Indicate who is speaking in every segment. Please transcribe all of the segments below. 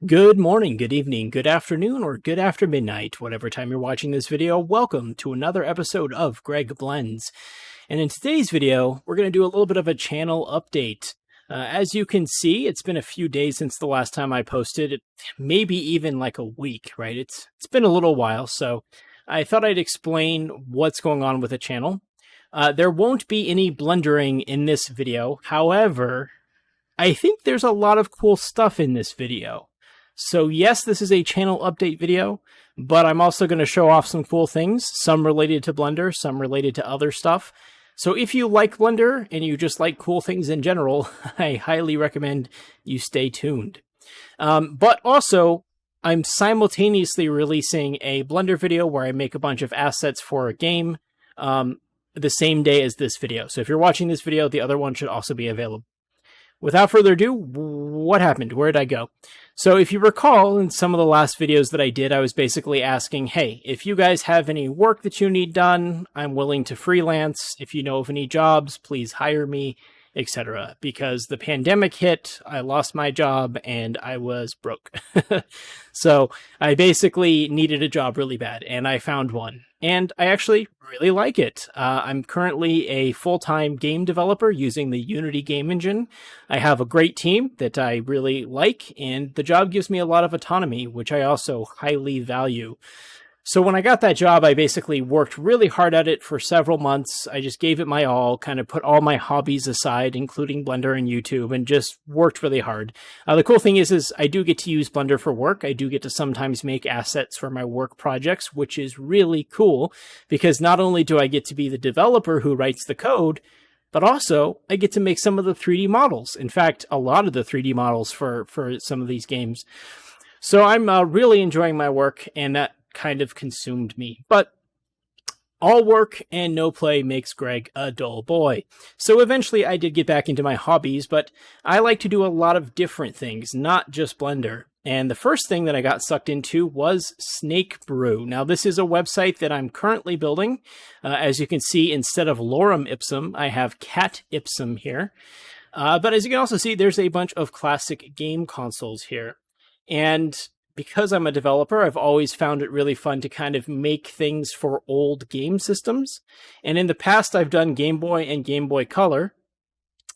Speaker 1: Good morning, good evening, good afternoon, or good after midnight, whatever time you're watching this video. Welcome to another episode of Greg Blends. And in today's video, we're going to do a little bit of a channel update. As you can see, it's been a few days since the last time I posted, maybe even like a week, right? It's been a little while, so I thought I'd explain what's going on with the channel. There won't be any blendering in this video. However, I think there's a lot of cool stuff in this video. So yes, this is a channel update video, but I'm also going to show off some cool things, some related to Blender, some related to other stuff. So if you like Blender and you just like cool things in general, I highly recommend you stay tuned. But also, I'm simultaneously releasing a Blender video where I make a bunch of assets for a game the same day as this video. So if you're watching this video, the other one should also be available. Without further ado, what happened? Where did I go? So if you recall, in some of the last videos that I did, I was basically asking, hey, if you guys have any work that you need done, I'm willing to freelance. If you know of any jobs, please hire me, etc. Because the pandemic hit, I lost my job, and I was broke. So I basically needed a job really bad, and I found one. And I actually really like it. I'm currently a full-time game developer using the Unity game engine. I have a great team that I really like, and the job gives me a lot of autonomy, which I also highly value. So when I got that job, I basically worked really hard at it for several months. I just gave it my all, kind of put all my hobbies aside, including Blender and YouTube, and just worked really hard. The cool thing is I do get to use Blender for work. I do get to sometimes make assets for my work projects, which is really cool because not only do I get to be the developer who writes the code, but also I get to make some of the 3D models. In fact, a lot of the 3D models for some of these games. So I'm really enjoying my work, and that kind of consumed me. But all work and no play makes Greg a dull boy. So eventually I did get back into my hobbies, but I like to do a lot of different things, not just Blender. And the first thing that I got sucked into was Snake Brew. Now this is a website that I'm currently building. As you can see, instead of lorem ipsum, I have cat ipsum here. But as you can also see, there's a bunch of classic game consoles here. And because I'm a developer, I've always found it really fun to kind of make things for old game systems. And in the past, I've done Game Boy and Game Boy Color.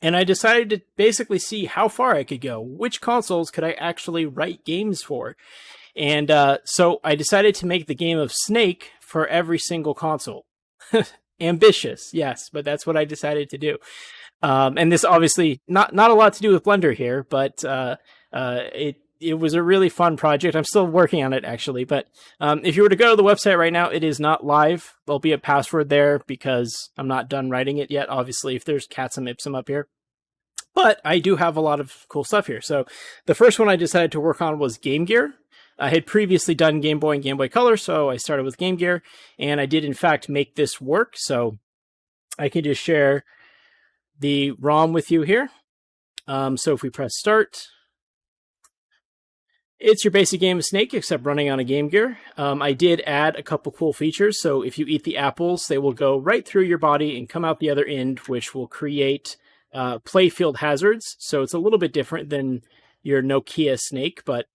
Speaker 1: And I decided to basically see how far I could go. Which consoles could I actually write games for? And so I decided to make the game of Snake for every single console. Ambitious, yes, but that's what I decided to do. And this obviously, not a lot to do with Blender here, but it was a really fun project. I'm still working on it, actually. But if you were to go to the website right now, it is not live. There'll be a password there because I'm not done writing it yet, obviously, if there's Catsum Ipsum up here. But I do have a lot of cool stuff here. So the first one I decided to work on was Game Gear. I had previously done Game Boy and Game Boy Color, so I started with Game Gear. And I did, in fact, make this work. So I can just share the ROM with you here. So if we press Start, it's your basic game of Snake, except running on a Game Gear. I did add a couple cool features. So if you eat the apples, they will go right through your body and come out the other end, which will create playfield hazards. So it's a little bit different than your Nokia Snake, but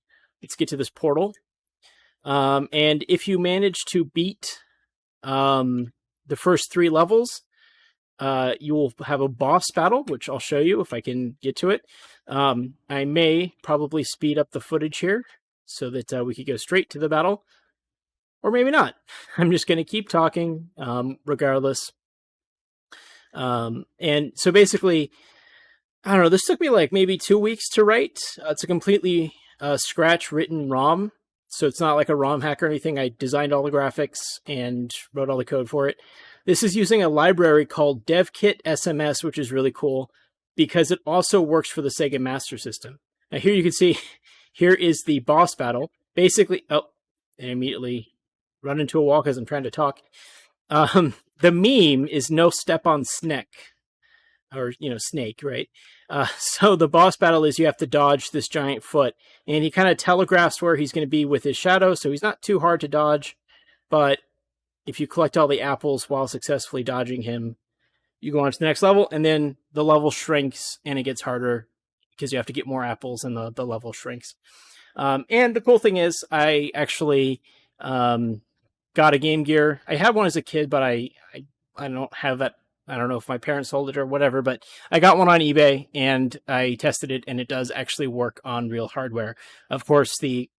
Speaker 1: let's get to this portal. And if you manage to beat the first 3 levels, you will have a boss battle, which I'll show you if I can get to it. I may probably speed up the footage here so that we could go straight to the battle, or maybe not. I'm just going to keep talking regardless. And so basically, I don't know, this took me like maybe 2 weeks to write. It's a completely scratch-written ROM, so it's not like a ROM hack or anything. I designed all the graphics and wrote all the code for it. This is using a library called DevKit SMS, which is really cool because it also works for the Sega Master System. Now here you can see, here is the boss battle. Basically, and immediately run into a wall because I'm trying to talk. The meme is no step on Snake, or, snake, right? So the boss battle is you have to dodge this giant foot, and he kind of telegraphs where he's going to be with his shadow, so he's not too hard to dodge, but if you collect all the apples while successfully dodging him, you go on to the next level, and then the level shrinks, and it gets harder because you have to get more apples, and the level shrinks. And the cool thing is, I actually got a Game Gear. I had one as a kid, but I don't have that. I don't know if my parents sold it or whatever, but I got one on eBay and I tested it, and it does actually work on real hardware. Of course, the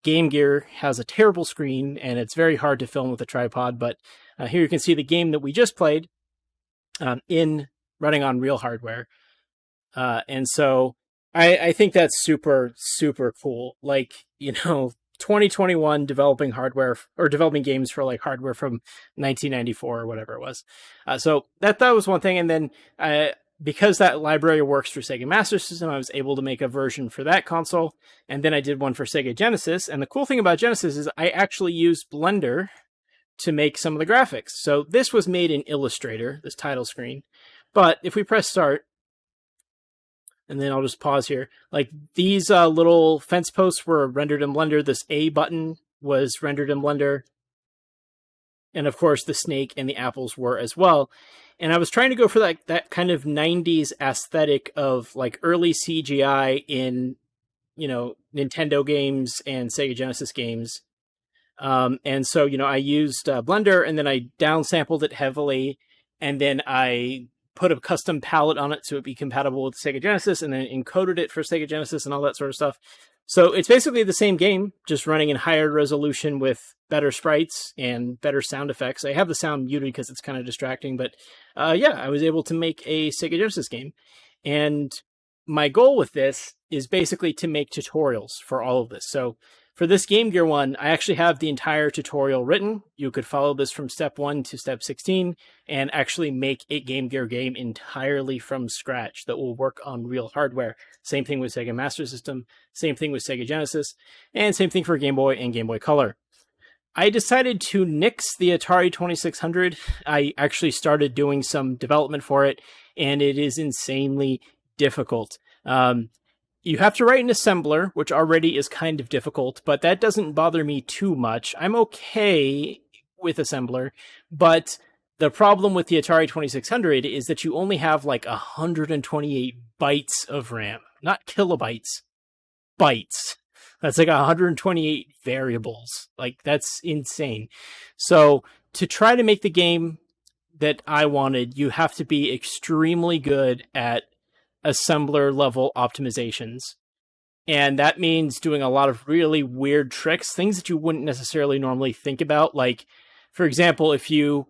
Speaker 1: Game Gear has a terrible screen, and it's very hard to film with a tripod. But here you can see the game that we just played in running on real hardware. And so I think that's super, super cool. Like, 2021 developing hardware or developing games for like hardware from 1994 or whatever it was. So that was one thing. And then because that library works for Sega Master System, I was able to make a version for that console. And then I did one for Sega Genesis. And the cool thing about Genesis is I actually used Blender to make some of the graphics. So this was made in Illustrator, this title screen. But if we press start, and then I'll just pause here. Like these little fence posts were rendered in Blender. This A button was rendered in Blender. And of course, the snake and the apples were as well. And I was trying to go for that kind of 90s aesthetic of like early CGI in, Nintendo games and Sega Genesis games. And so, I used Blender, and then I downsampled it heavily. And then I put a custom palette on it so it'd be compatible with Sega Genesis, and then encoded it for Sega Genesis and all that sort of stuff. So it's basically the same game, just running in higher resolution with better sprites and better sound effects. I have the sound muted because it's kind of distracting, but I was able to make a Sega Genesis game. And my goal with this is basically to make tutorials for all of this. So for this Game Gear one, I actually have the entire tutorial written. You could follow this from step 1 to step 16 and actually make a Game Gear game entirely from scratch that will work on real hardware. Same thing with Sega Master System, same thing with Sega Genesis, and same thing for Game Boy and Game Boy Color. I decided to nix the Atari 2600. I actually started doing some development for it, and it is insanely difficult. You have to write an assembler, which already is kind of difficult, but that doesn't bother me too much. I'm okay with assembler, but the problem with the Atari 2600 is that you only have like 128 bytes of RAM, not kilobytes, bytes. That's like 128 variables. Like, that's insane. So to try to make the game that I wanted, you have to be extremely good at assembler level optimizations. And that means doing a lot of really weird tricks, things that you wouldn't necessarily normally think about. Like, for example, if you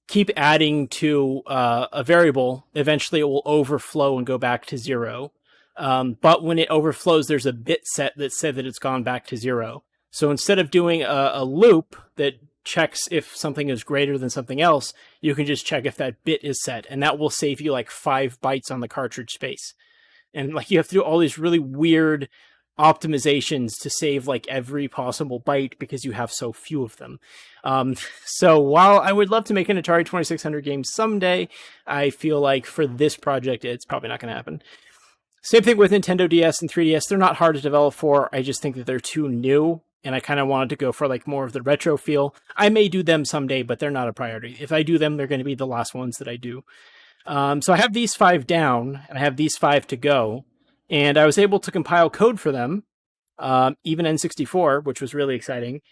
Speaker 1: keep adding to a variable, eventually it will overflow and go back to 0. But when it overflows, there's a bit set that said that it's gone back to 0. So instead of doing a loop that checks if something is greater than something else, you can just check if that bit is set, and that will save you like 5 bytes on the cartridge space. And like, you have to do all these really weird optimizations to save like every possible byte because you have so few of them. So while I would love to make an Atari 2600 game someday, I feel like for this project, it's probably not going to happen. Same thing with Nintendo DS and 3DS. They're not hard to develop for. I just think that they're too new, and I kind of wanted to go for like more of the retro feel. I may do them someday, but they're not a priority. If I do them, they're going to be the last ones that I do. So I have these 5 down, and I have these 5 to go, and I was able to compile code for them, even N64, which was really exciting.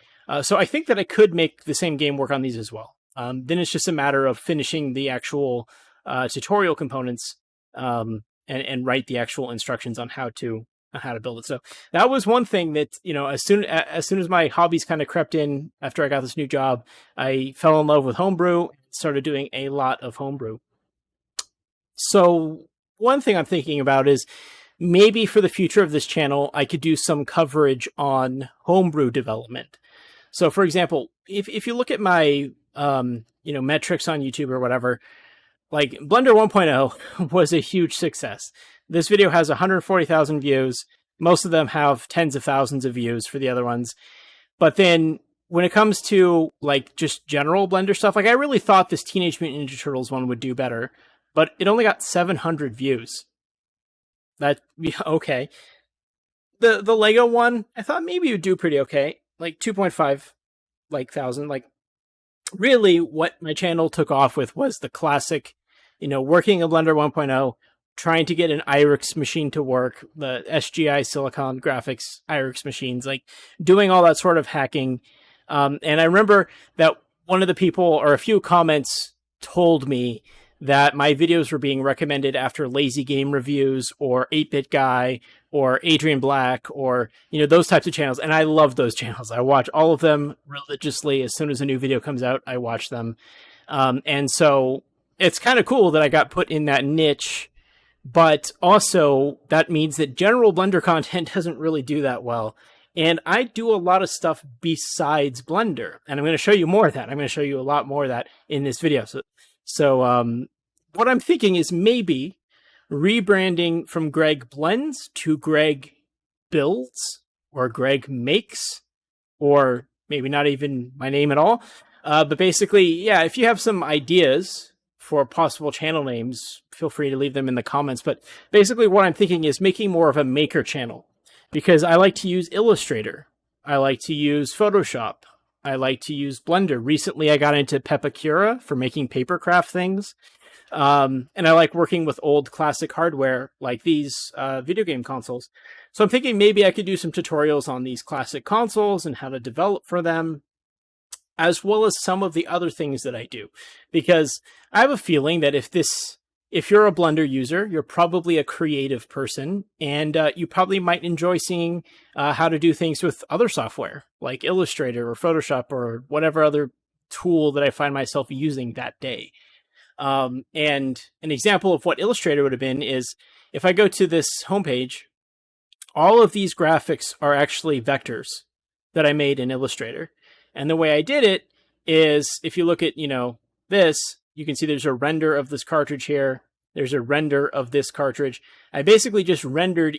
Speaker 1: So I think that I could make the same game work on these as well. Then it's just a matter of finishing the actual tutorial components and write the actual instructions on how to build it. So that was one thing that, as soon as my hobbies kind of crept in after I got this new job, I fell in love with Homebrew, started doing a lot of Homebrew. So one thing I'm thinking about is maybe for the future of this channel, I could do some coverage on Homebrew development. So for example, if you look at my, metrics on YouTube or whatever, like Blender 1.0 was a huge success. This video has 140,000 views. Most of them have tens of thousands of views for the other ones. But then when it comes to like just general Blender stuff, like I really thought this Teenage Mutant Ninja Turtles one would do better, but it only got 700 views. That, okay. The Lego one, I thought maybe it would do pretty okay. Like 2.5 thousand. Like, really what my channel took off with was the classic, working in Blender 1.0, trying to get an IRIX machine to work, the SGI Silicon Graphics IRIX machines, like doing all that sort of hacking. And I remember that one of the people, or a few comments, told me that my videos were being recommended after Lazy Game Reviews or 8-Bit Guy or Adrian Black or, those types of channels. And I love those channels. I watch all of them religiously. As soon as a new video comes out, I watch them. And so it's kind of cool that I got put in that niche, but also that means that general Blender content doesn't really do that well. And I do a lot of stuff besides Blender. And I'm going to show you more of that. I'm going to show you a lot more of that in this video. So what I'm thinking is maybe rebranding from Greg Blends to Greg Builds or Greg Makes, or maybe not even my name at all. But basically, yeah, if you have some ideas for possible channel names, feel free to leave them in the comments. But basically what I'm thinking is making more of a maker channel, because I like to use Illustrator. I like to use Photoshop. I like to use Blender. Recently, I got into Pepakura for making papercraft things. And I like working with old classic hardware like these video game consoles. So I'm thinking maybe I could do some tutorials on these classic consoles and how to develop for them, as well as some of the other things that I do. Because I have a feeling that if you're a Blender user, you're probably a creative person, and you probably might enjoy seeing how to do things with other software, like Illustrator or Photoshop or whatever other tool that I find myself using that day. And an example of what Illustrator would have been is if I go to this homepage, all of these graphics are actually vectors that I made in Illustrator. And the way I did it is, if you look at, this, you can see there's a render of this cartridge here. There's a render of this cartridge. I basically just rendered,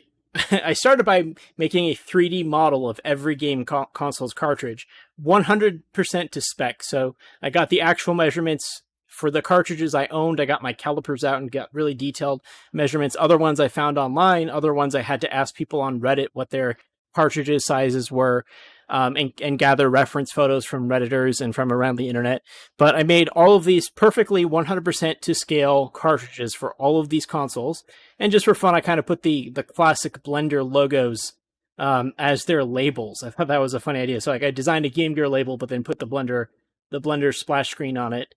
Speaker 1: I started by making a 3D model of every game console's cartridge, 100% to spec. So I got the actual measurements for the cartridges I owned. I got my calipers out and got really detailed measurements. Other ones I found online. Other ones I had to ask people on Reddit what their cartridges sizes were. And gather reference photos from Redditors and from around the internet. But I made all of these perfectly 100% to scale cartridges for all of these consoles. And just for fun, I kind of put the classic Blender logos as their labels. I thought that was a funny idea. So I designed a Game Gear label, but then put the Blender splash screen on it,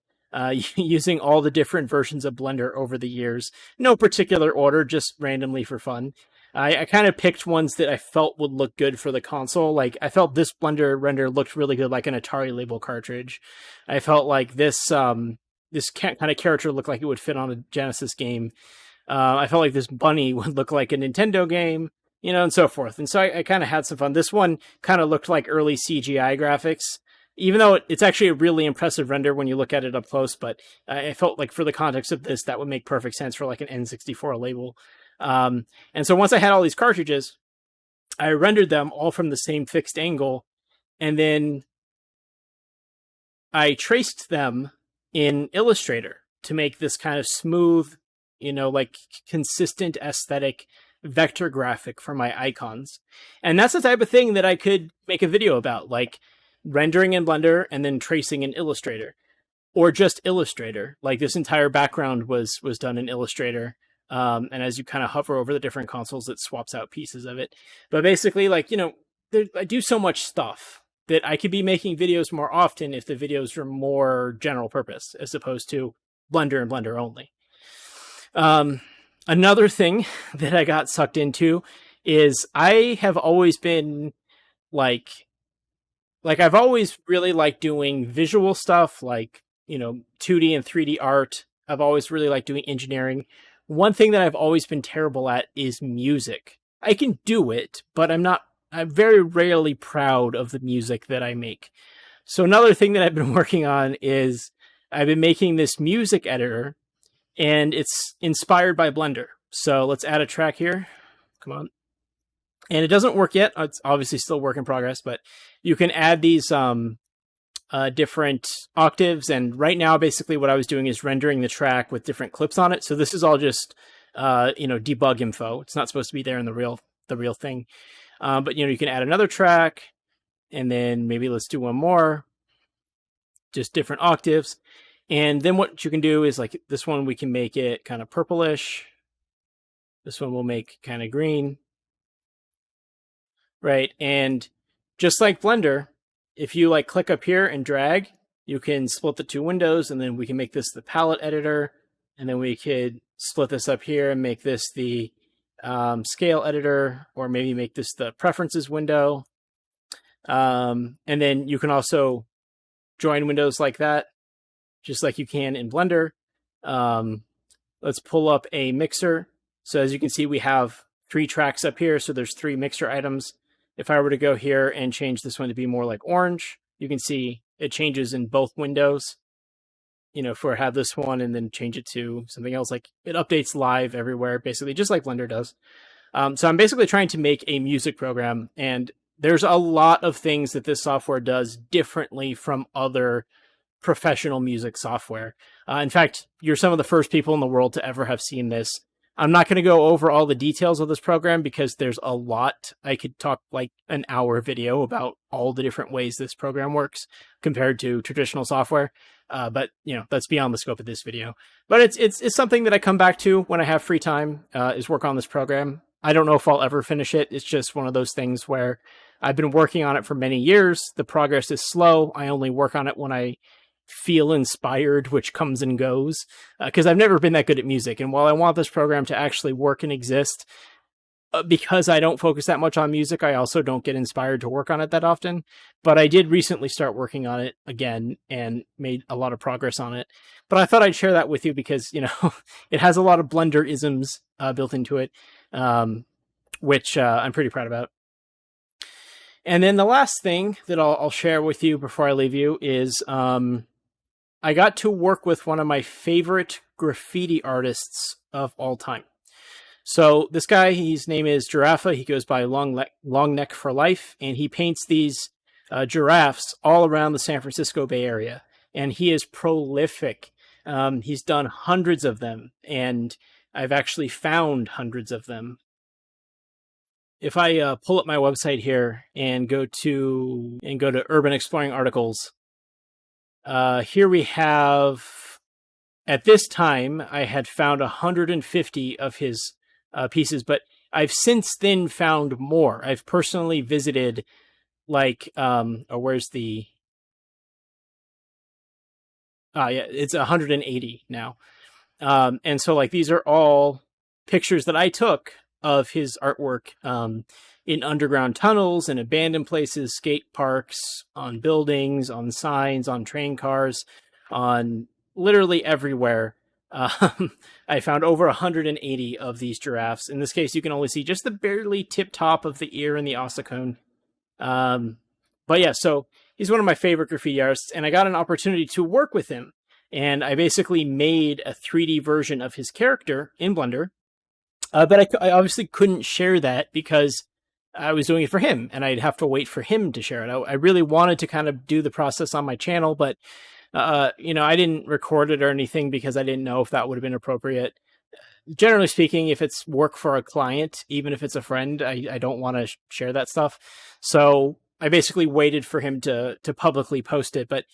Speaker 1: using all the different versions of Blender over the years. No particular order, just randomly for fun. I kind of picked ones that I felt would look good for the console. Like, I felt this Blender render looked really good, like an Atari label cartridge. I felt like this kind of character looked like it would fit on a Genesis game. I felt like this bunny would look like a Nintendo game, and so forth. And so I kind of had some fun. This one kind of looked like early CGI graphics, even though it's actually a really impressive render when you look at it up close. But I felt like for the context of this, that would make perfect sense for like an N64 label. And so once I had all these cartridges, I rendered them all from the same fixed angle, and then I traced them in Illustrator to make this kind of smooth, like consistent aesthetic vector graphic for my icons. And that's the type of thing that I could make a video about, like rendering in Blender and then tracing in Illustrator, or just Illustrator. Like this entire background was done in Illustrator. And as you kind of hover over the different consoles, it swaps out pieces of it. But basically, like, I do so much stuff that I could be making videos more often if the videos are more general purpose, as opposed to Blender and Blender only. Another thing that I got sucked into is I have always been like I've always really liked doing visual stuff, like, 2D and 3D art. I've always really liked doing engineering. One thing that I've always been terrible at is music. I can do it, but I'm very rarely proud of the music that I make. So another thing that I've been working on is I've been making this music editor, and it's inspired by Blender. So let's add a track here. Come on. And it doesn't work yet. It's obviously still a work in progress, but you can add these different octaves. And right now, basically what I was doing is rendering the track with different clips on it. So this is all just, debug info. It's not supposed to be there in the real thing. But, you can add another track, and then maybe let's do one more, just different octaves. And then what you can do is, like this one, we can make it kind of purplish. This one will make kind of green, right? And just like Blender, if you like click up here and drag, you can split the two windows, and then we can make this the palette editor, and then we could split this up here and make this the scale editor, or maybe make this the preferences window. And then you can also join windows like that, just like you can in Blender. Let's pull up a mixer. So as you can see, we have 3 tracks up here. So there's 3 mixer items. If I were to go here and change this one to be more like orange, you can see it changes in both windows. You know, if I have this one and then change it to something else, like it updates live everywhere, basically, just like Blender does. So I'm basically trying to make a music program, and there's a lot of things that this software does differently from other professional music software. In fact, you're some of the first people in the world to ever have seen this. I'm not going to go over all the details of this program because there's a lot. I could talk like an hour video about all the different ways this program works compared to traditional software. But you know, that's beyond the scope of this video. But it's something that I come back to when I have free time, is work on this program. I don't know if I'll ever finish it. It's just one of those things where I've been working on it for many years. The progress is slow. I only work on it when I feel inspired, which comes and goes, because I've never been that good at music. And while I want this program to actually work and exist, because I don't focus that much on music, I also don't get inspired to work on it that often. But I did recently start working on it again and made a lot of progress on it. But I thought I'd share that with you because, you know, it has a lot of Blender isms built into it, which I'm pretty proud about. And then the last thing that I'll share with you before I leave you is I got to work with one of my favorite graffiti artists of all time. So this guy, his name is Giraffe. He goes by Long Neck for Life, and he paints these giraffes all around the San Francisco Bay Area. And he is prolific. He's done hundreds of them, and I've actually found hundreds of them. If I pull up my website here and go to Urban Exploring Articles, here we have, at this time, I had found 150 of his pieces, but I've since then found more. I've personally visited, like, where's the... yeah, it's 180 now. And so, like, these are all pictures that I took of his artwork in underground tunnels, in abandoned places, skate parks, on buildings, on signs, on train cars, on literally everywhere. I found over 180 of these giraffes. In this case, you can only see just the barely tip top of the ear and the ossicone. But yeah, so he's one of my favorite graffiti artists, and I got an opportunity to work with him. And I basically made a 3D version of his character in Blender. But I obviously couldn't share that because I was doing it for him, and I'd have to wait for him to share it. I really wanted to kind of do the process on my channel, but you know, I didn't record it or anything because I didn't know if that would have been appropriate. Generally speaking, if it's work for a client, even if it's a friend, I don't want to share that stuff. So I basically waited for him to publicly post it. But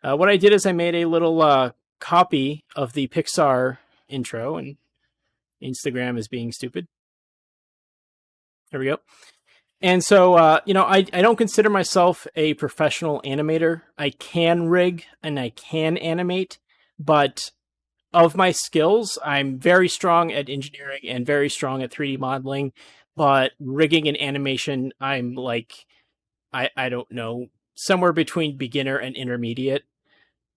Speaker 1: what I did is I made a little copy of the Pixar intro, and Instagram is being stupid. There we go. And so, you know, I don't consider myself a professional animator. I can rig and I can animate, but of my skills, I'm very strong at engineering and very strong at 3D modeling. But rigging and animation, I'm like, I don't know, somewhere between beginner and intermediate.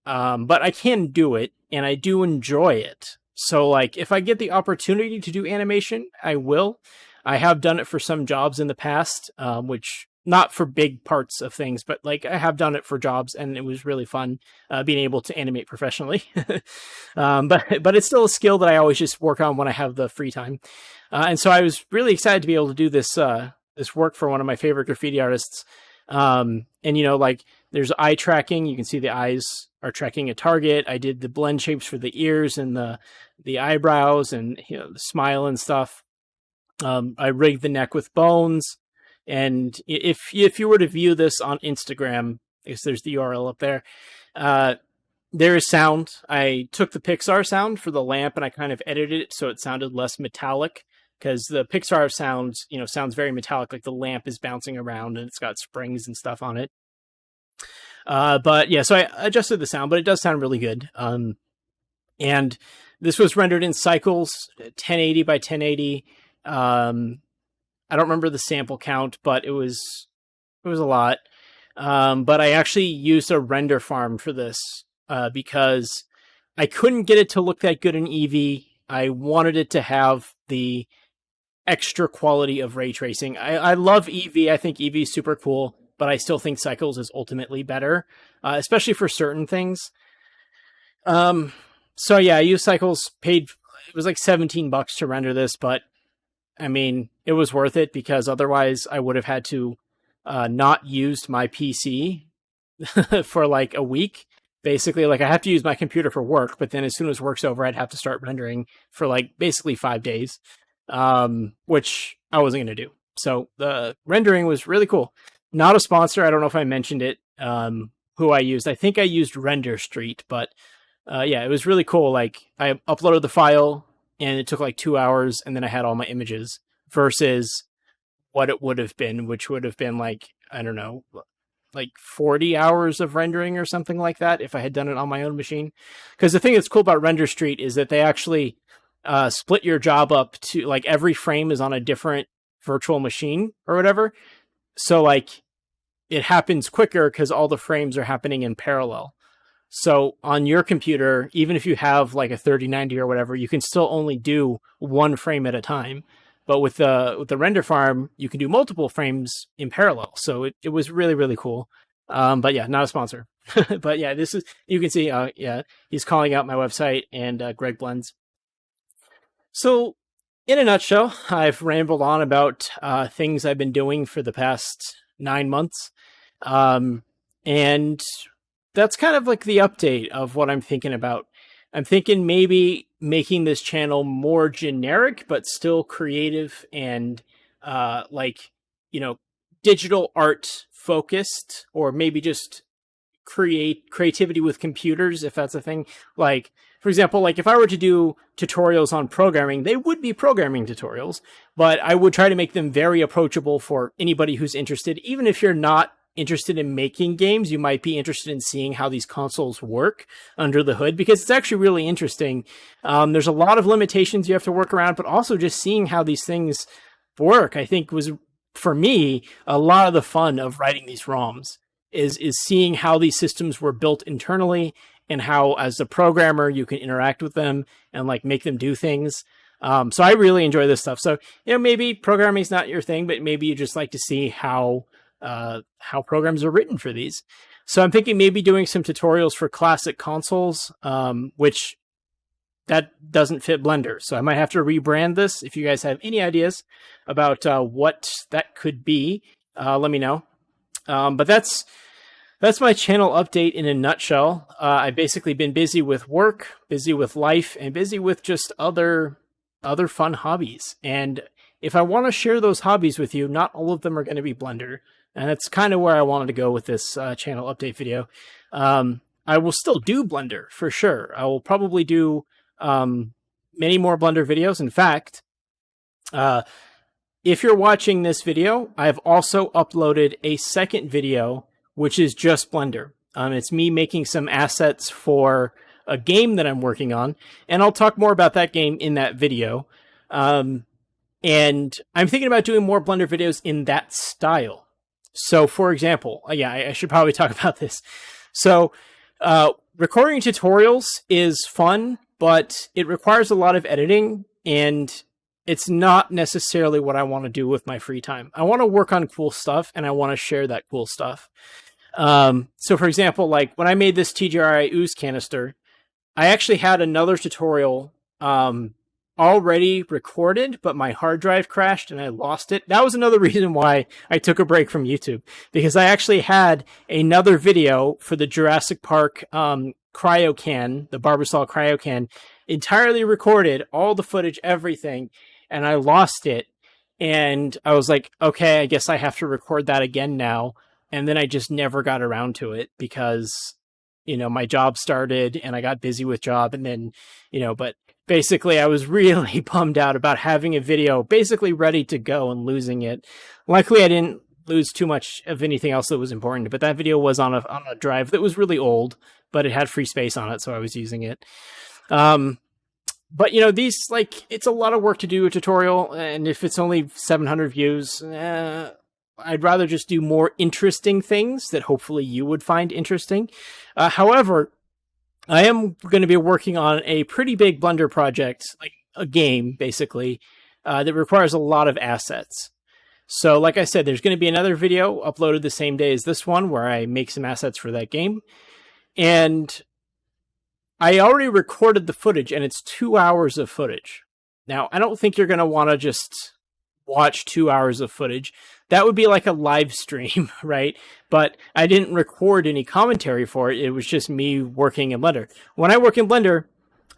Speaker 1: But I can do it, and I do enjoy it. So, like, if I get the opportunity to do animation, I will. I have done it for some jobs in the past, which, not for big parts of things, but, like, I have done it for jobs, and it was really fun being able to animate professionally. But it's still a skill that I always just work on when I have the free time. And so I was really excited to be able to do this this work for one of my favorite graffiti artists. And, you know, like, there's eye tracking. You can see the eyes are tracking a target. I did the blend shapes for the ears and the eyebrows and, you know, the smile and stuff. I rigged the neck with bones. And if you were to view this on Instagram, I guess there's the URL up there, there is sound. I took the Pixar sound for the lamp and I kind of edited it so it sounded less metallic. because the Pixar sounds very metallic, like the lamp is bouncing around and it's got springs and stuff on it. But yeah, so I adjusted the sound, but it does sound really good. And this was rendered in cycles, 1080 by 1080. I don't remember the sample count, but it was a lot. But I actually used a render farm for this because I couldn't get it to look that good in Eevee. I wanted it to have the extra quality of ray tracing. I love Eevee. I think Eevee is super cool, but I still think Cycles is ultimately better, especially for certain things. So yeah, I used Cycles, it was like $17 to render this, but I mean, it was worth it because otherwise I would have had to not used my PC for like a week. Basically, like I have to use my computer for work, but then as soon as work's over, I'd have to start rendering for like basically 5 days, which I wasn't going to do. So the rendering was really cool. Not a sponsor. I don't know if I mentioned it, who I used. I think I used Render Street, but yeah, it was really cool. Like I uploaded the file and it took like 2 hours and then I had all my images versus what it would have been, which would have been like, I don't know, like 40 hours of rendering or something like that if I had done it on my own machine. Because the thing that's cool about Render Street is that they actually split your job up to like every frame is on a different virtual machine or whatever. So like it happens quicker because all the frames are happening in parallel. So on your computer, even if you have like a 3090 or whatever, you can still only do one frame at a time. But with the render farm, you can do multiple frames in parallel. So it was really, really cool. But yeah, not a sponsor. But yeah, this is, you can see, yeah, he's calling out my website and Greg Blends. So in a nutshell, I've rambled on about things I've been doing for the past 9 months. And that's kind of like the update of what I'm thinking about. I'm thinking maybe making this channel more generic, but still creative and like, you know, digital art focused, or maybe just creativity with computers, if that's a thing. Like, for example, like if I were to do tutorials on programming, they would be programming tutorials, but I would try to make them very approachable for anybody who's interested. Even if you're not interested in making games, you might be interested in seeing how these consoles work under the hood, because it's actually really interesting. There's a lot of limitations you have to work around, but also just seeing how these things work, I think was, for me, a lot of the fun of writing these ROMs is seeing how these systems were built internally and how, as a programmer, you can interact with them and like make them do things. So I really enjoy this stuff. So, you know, maybe programming is not your thing, but maybe you just like to see how programs are written for these. So I'm thinking maybe doing some tutorials for classic consoles, which that doesn't fit Blender. So I might have to rebrand this. If you guys have any ideas about what that could be, let me know. But that's my channel update in a nutshell. I've basically been busy with work, busy with life, and busy with just other fun hobbies. And if I want to share those hobbies with you, not all of them are going to be Blender. And that's kind of where I wanted to go with this channel update video. I will still do Blender, for sure. I will probably do many more Blender videos. In fact, if you're watching this video, I've also uploaded a second video, which is just Blender. It's me making some assets for a game that I'm working on. And I'll talk more about that game in that video. And I'm thinking about doing more Blender videos in that style. So, for example, yeah, I should probably talk about this. So, recording tutorials is fun, but it requires a lot of editing, and it's not necessarily what I want to do with my free time. I want to work on cool stuff, and I want to share that cool stuff. So, for example, like when I made this TGRI ooze canister, I actually had another tutorial already recorded, but my hard drive crashed and I lost it. That was another reason why I took a break from YouTube, because I actually had another video for the Jurassic Park cryo can, the Barbasol cryo can, entirely recorded, all the footage, everything, and I lost it. And I was like, okay, I guess I have to record that again now. And then I just never got around to it because, you know, my job started and I got busy with job, and then, you know, but basically, I was really bummed out about having a video basically ready to go and losing it. Luckily, I didn't lose too much of anything else that was important, but that video was on a drive that was really old, but it had free space on it, so I was using it. But, you know, these, like, it's a lot of work to do a tutorial, and if it's only 700 views, I'd rather just do more interesting things that hopefully you would find interesting. However, I am going to be working on a pretty big Blender project, like a game, basically, that requires a lot of assets. So, like I said, there's going to be another video uploaded the same day as this one where I make some assets for that game. And I already recorded the footage, and it's 2 hours of footage. Now, I don't think you're going to want to just watch 2 hours of footage. That would be like a live stream, right? But I didn't record any commentary for it. It was just me working in Blender. When I work in Blender,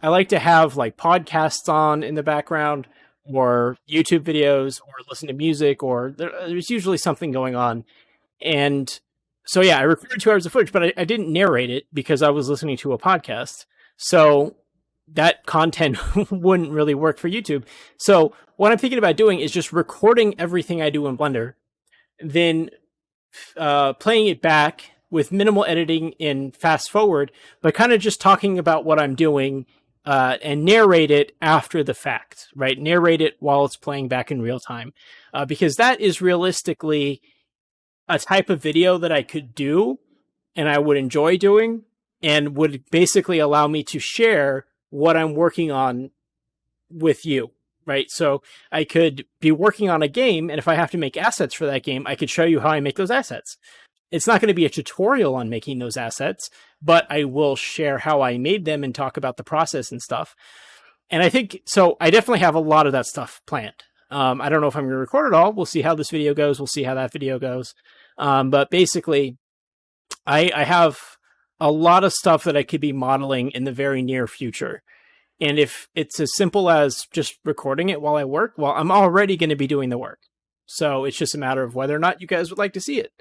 Speaker 1: I like to have like podcasts on in the background, or YouTube videos, or listen to music, or there's usually something going on. And so, yeah, I recorded 2 hours of footage, but I didn't narrate it because I was listening to a podcast. So that content wouldn't really work for YouTube. So what I'm thinking about doing is just recording everything I do in Blender, then playing it back with minimal editing in fast forward, but kind of just talking about what I'm doing and narrate it after the fact, right? Narrate it while it's playing back in real time, because that is realistically a type of video that I could do and I would enjoy doing and would basically allow me to share what I'm working on with you, right? So I could be working on a game, and if I have to make assets for that game, I could show you how I make those assets. It's not going to be a tutorial on making those assets, but I will share how I made them and talk about the process and stuff. And I think, so I definitely have a lot of that stuff planned. I don't know if I'm going to record it all. We'll see how this video goes. We'll see how that video goes. But basically, I have a lot of stuff that I could be modeling in the very near future. And if it's as simple as just recording it while I work, well, I'm already going to be doing the work. So it's just a matter of whether or not you guys would like to see it.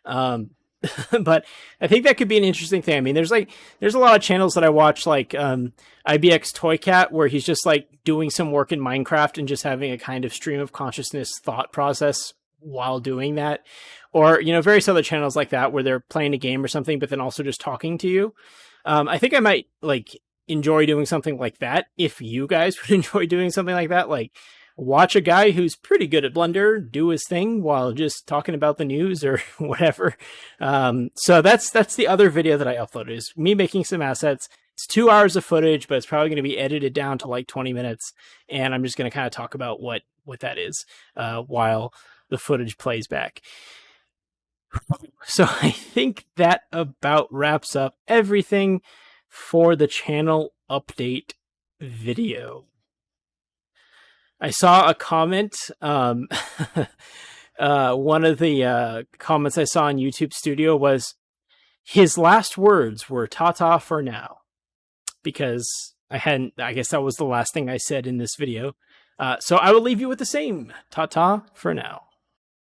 Speaker 1: But I think that could be an interesting thing. I mean, there's a lot of channels that I watch, like IBX Toy Cat, where he's just like doing some work in Minecraft and just having a kind of stream of consciousness thought process while doing that. Or, you know, various other channels like that where they're playing a game or something, but then also just talking to you. I think I might like enjoy doing something like that. If you guys would enjoy doing something like that, like watch a guy who's pretty good at Blender do his thing while just talking about the news or whatever. So that's the other video that I uploaded, is me making some assets. It's 2 hours of footage, but it's probably going to be edited down to like 20 minutes. And I'm just going to kind of talk about what that is while the footage plays back. So I think that about wraps up everything for the channel update video. I saw a comment. One of the comments I saw on YouTube Studio was, his last words were "ta-ta for now," because I guess that was the last thing I said in this video. So I will leave you with the same "ta-ta for now."